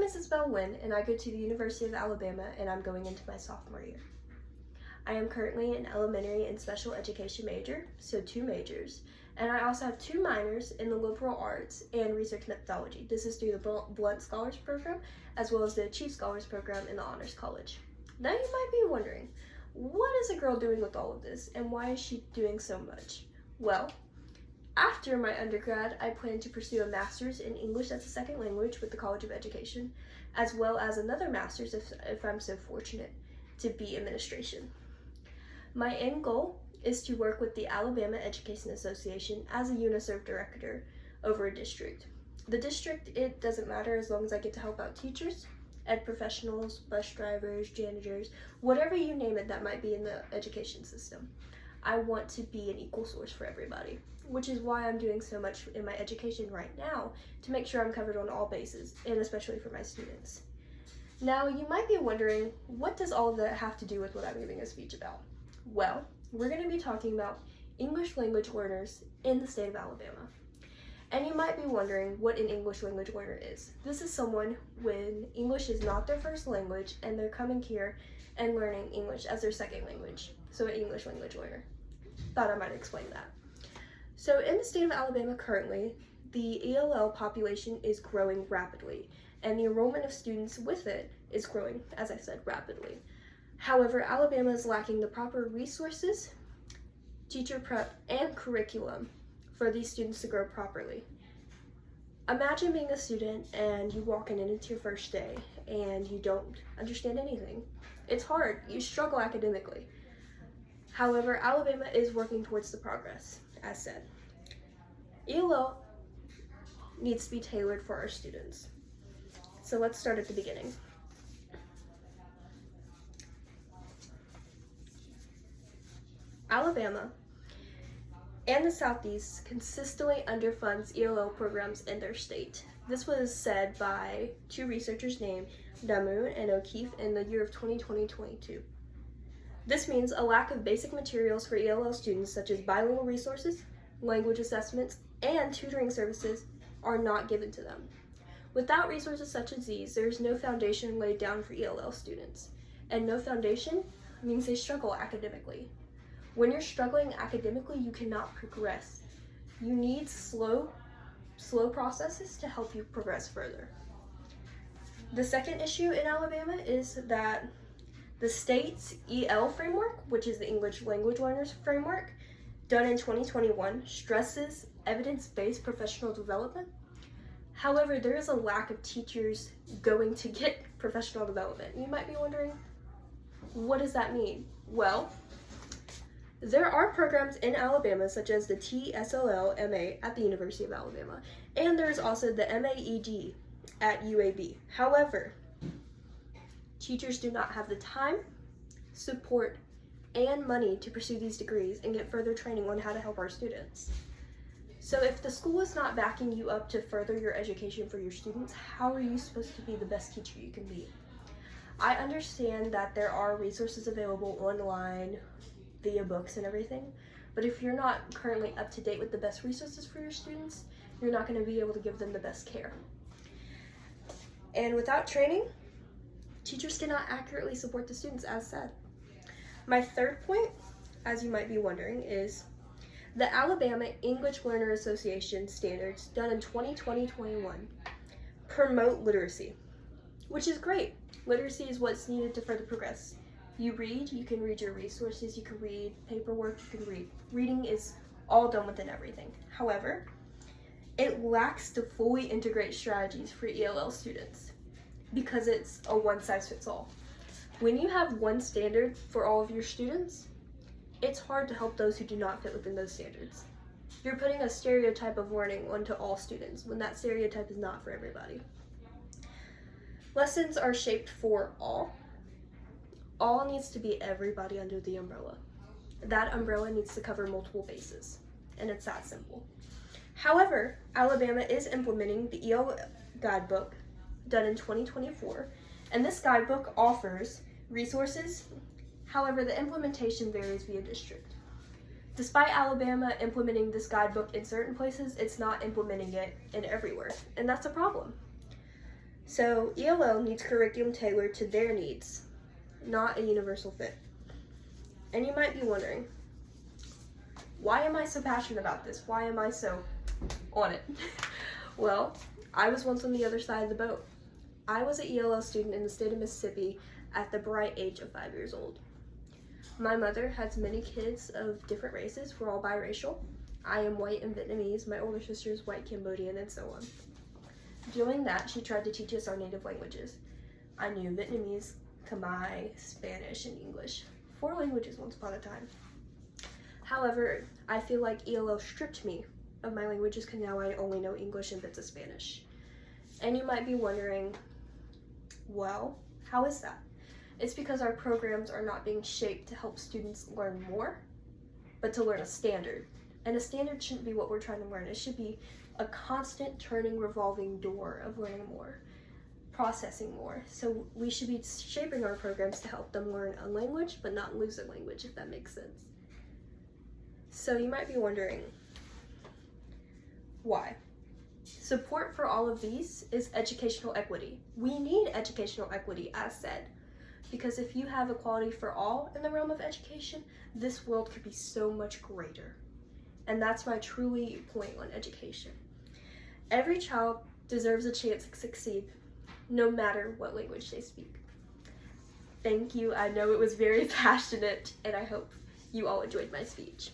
is Isabel Wynn, and I go to the University of Alabama, and I'm going into my sophomore year. I am currently an elementary and special education major, so 2 majors, and I also have 2 minors in the liberal arts and research methodology. This is through the Blunt Scholars Program, as well as the Chief Scholars Program in the Honors College. Now you might be wondering, what is a girl doing with all of this, and why is she doing so much? Well, after my undergrad, I plan to pursue a master's in English as a second language with the College of Education, as well as another master's if I'm so fortunate to be administration. My end goal is to work with the Alabama Education Association as a UNISERV director over a district. The district, it doesn't matter as long as I get to help out teachers, ed professionals, bus drivers, janitors, whatever you name it that might be in the education system. I want to be an equal source for everybody, which is why I'm doing so much in my education right now to make sure I'm covered on all bases, and especially for my students. Now, you might be wondering, what does all of that have to do with what I'm giving a speech about? Well, we're going to be talking about English language learners in the state of Alabama. And you might be wondering what an English language learner is. This is someone when English is not their first language and they're coming here and learning English as their second language. So an English language learner. Thought I might explain that. So in the state of Alabama currently, the ELL population is growing rapidly, and the enrollment of students with it is growing, as I said, rapidly. However, Alabama is lacking the proper resources, teacher prep, and curriculum for these students to grow properly. Imagine being a student and you walk in and it's your first day and you don't understand anything. It's hard, you struggle academically. However, Alabama is working towards the progress, as said. ELL needs to be tailored for our students. So let's start at the beginning. Alabama and the Southeast consistently underfunds ELL programs in their state. This was said by 2 researchers named Damoun and O'Keefe in the year of 2020-22. This means a lack of basic materials for ELL students such as bilingual resources, language assessments, and tutoring services are not given to them. Without resources such as these, there is no foundation laid down for ELL students. And no foundation means they struggle academically. When you're struggling academically, you cannot progress. You need slow processes to help you progress further. The second issue in Alabama is that the state's EL framework, which is the English Language Learners Framework, done in 2021, stresses evidence-based professional development. However, there is a lack of teachers going to get professional development. You might be wondering, what does that mean? Well, there are programs in Alabama such as the TSLL MA at the University of Alabama, and there's also the MAED at UAB. However, teachers do not have the time, support, and money to pursue these degrees and get further training on how to help our students. So if the school is not backing you up to further your education for your students, how are you supposed to be the best teacher you can be? I understand that there are resources available online, via books and everything, but if you're not currently up to date with the best resources for your students, you're not going to be able to give them the best care. And without training, teachers cannot accurately support the students, as said. My third point, as you might be wondering, is the Alabama English Learner Association standards done in 2020-21 promote literacy, which is great. Literacy is what's needed to further progress. You can read your resources, you can read paperwork, you can read. Reading is all done within everything. However, it lacks to fully integrate strategies for ELL students because it's a one-size-fits-all. When you have one standard for all of your students, it's hard to help those who do not fit within those standards. You're putting a stereotype of learning onto all students when that stereotype is not for everybody. Lessons are shaped for all. All needs to be everybody under the umbrella. That umbrella needs to cover multiple bases, and it's that simple. However, Alabama is implementing the EL guidebook done in 2024, and this guidebook offers resources. However, the implementation varies via district. Despite Alabama implementing this guidebook in certain places, it's not implementing it in everywhere, and that's a problem. So ELL needs curriculum tailored to their needs, not a universal fit. And you might be wondering, why am I so passionate about this? Why am I so on it? Well, I was once on the other side of the boat. I was an ELL student in the state of Mississippi at the bright age of 5 years old. My mother has many kids of different races. We're all biracial. I am white and Vietnamese. My older sister is white Cambodian, and so on. Doing that, she tried to teach us our native languages. I knew Vietnamese, Khmer, Spanish, and English. 4 languages once upon a time. However, I feel like ELL stripped me of my languages because now I only know English and bits of Spanish. And you might be wondering, well, how is that? It's because our programs are not being shaped to help students learn more, but to learn a standard. And a standard shouldn't be what we're trying to learn. It should be a constant turning, revolving door of learning more, processing more. So we should be shaping our programs to help them learn a language, but not lose a language, if that makes sense. So you might be wondering, why? Support for all of these is educational equity. We need educational equity, as said, because if you have equality for all in the realm of education, this world could be so much greater. And that's my truly point on education. Every child deserves a chance to succeed, no matter what language they speak. Thank you. I know it was very passionate, and I hope you all enjoyed my speech.